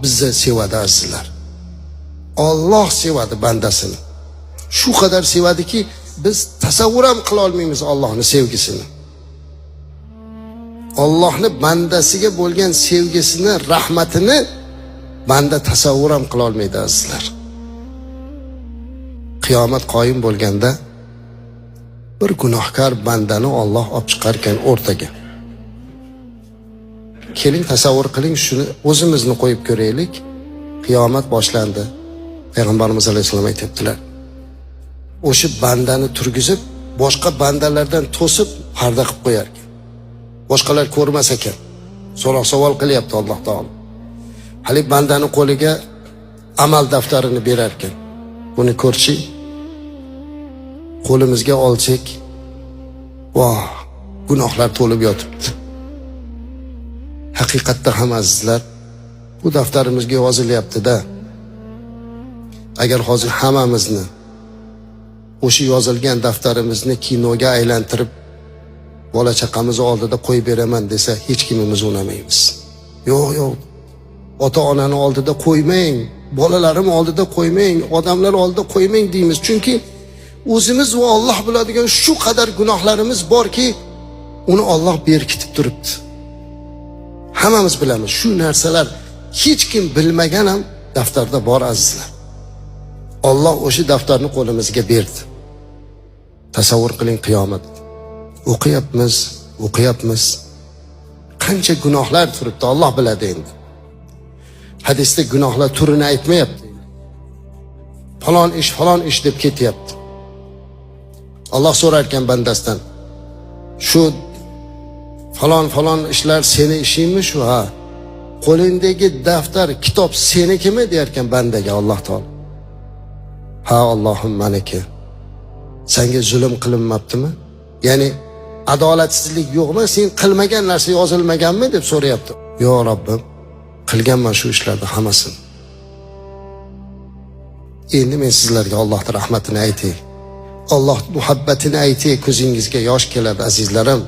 bizni sevadi azizlar. Alloh sevadi bandasini. Shu qadar sevadiki, biz tasavvur ham qila olmaymiz Allohning sevgisini. Allohning bandasiga bo'lgan sevgisini, rahmatini banda tasavvur ham qila olmaydi azizlar. Qiyomat qoyim bo'lganda bir gunohkor bandani Alloh olib chiqar ekan o'rtaga. Keling tasavvur qiling, shuni o'zimizni qo'yib ko'raylik. Qiyomat boshlandi. Payg'ambarimiz alayhisalom aytibdilar. O'sha bandani turgizib, boshqa bandalardan to'sib parda qilib qo'yar ekan. Boshqalar ko'rmas ekan. So'roq savol qilyapti Alloh taolo. Hali bandani qo'liga amal daftarini berar ekan. Buni ko'rchi, qo'limizga olsak, voh, gunohlar to'lib yotibdi. Haqiqatda ham azizlar, bu daftarimizga yozilyapti-da. Agar hozir hammamizni o'sha yozilgan daftarimizni kinoga aylantirib, bola chaqamiz oldida qo'yib beraman desa, hech kimimiz unamaymiz. Yo'q. Ota-onani oldida qo'ymang, bolalarim oldida qo'ymang, odamlar oldida qo'ymang deymiz. Chunki o'zimiz va Alloh biladigan shu qadar gunohlarimiz borki, uni Alloh berkitib turibdi. Hammamiz bilamiz, shu narsalar hech kim bilmagan ham daftarda bor azizlar. Alloh o'sha daftarni qo'limizga berdi. Tasavvur qiling qiyomat. O'qiyapmiz. Qancha gunohlar turibdi, Alloh biladi endi. Hadisda gunohlar turini aytmayapti. Falon ish deb ketyapti. Alloh so'rar ekan bandasidan, shu falon ishlar seni ishingmi shu? Ha. Qo'lingdagi daftar, kitob senikimi der ekan bandaga Alloh taolo. Ha, Allohim meniki. Senga zulm qilinmabdimi? Ya'ni adolatsizlik yo'qmi? Sen qilmagan narsa yozilmaganmi deb so'rayapti. Yo Robbim, qilganman shu ishlarni hammasini. Endi men sizlarga Allohning rahmatini aytay. Alloh muhabbatini aytay, ko'zingizga yosh keladi azizlarim.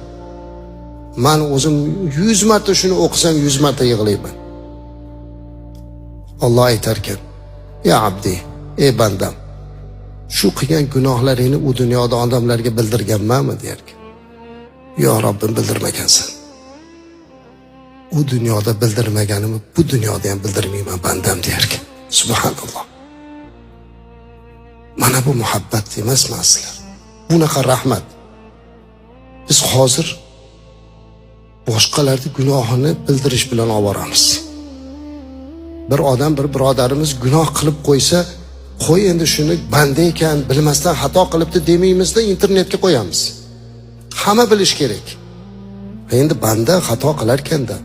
Men o'zim 100 marta shuni o'qisam 100 marta yig'layman. Alloh aytar ekan: "Ya abdi, ey bandam, shu qilgan gunohlaringni u dunyoda odamlarga bildirganmanmi?" der ekan. "Yo Robbim, bildirmagansan." U dunyoda bildirmaganimni bu dunyoda ham bildirmayman bandam der ekan. Subhanalloh. Mana bu muhabbat emasmi sizlar? Bunaqa rahmat. Biz hozir boshqalarning gunohini bildirish bilan oboramiz. Bir odam, bir birodarimiz gunoh qilib qo'ysa, qo'y endi shuni banda ekan, bilmasdan xato qilibdi demaymizda, internetga qo'yamiz. Hamma bilish kerak. Endi banda xato qilar ekanda.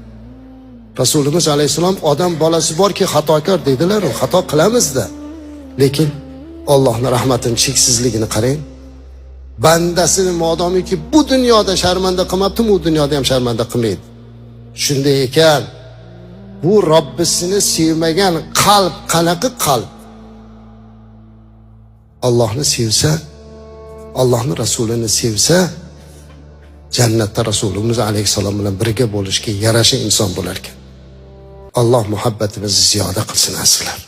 Rasulimiz alayhisalom odam bolasi borki xatokor dedilar, xato qilamizda. Lekin Allohning rahmatining cheksizligini qarang. Bandasini modomiki bu dunyoda sharmanda qilmabdi, u dunyoda ham sharmanda qilmaydi. Shunday ekan, bu Robbisini sevmagan qalb qanaqa qalb? Allohni sevsa, Allohning rasulini sevsa, jannatda Rasulimiz alayhisalom bilan birga bo'lishga yarasha inson bo'lar ekan. Alloh muhabbatimizni ziyoda qilsin azizlar.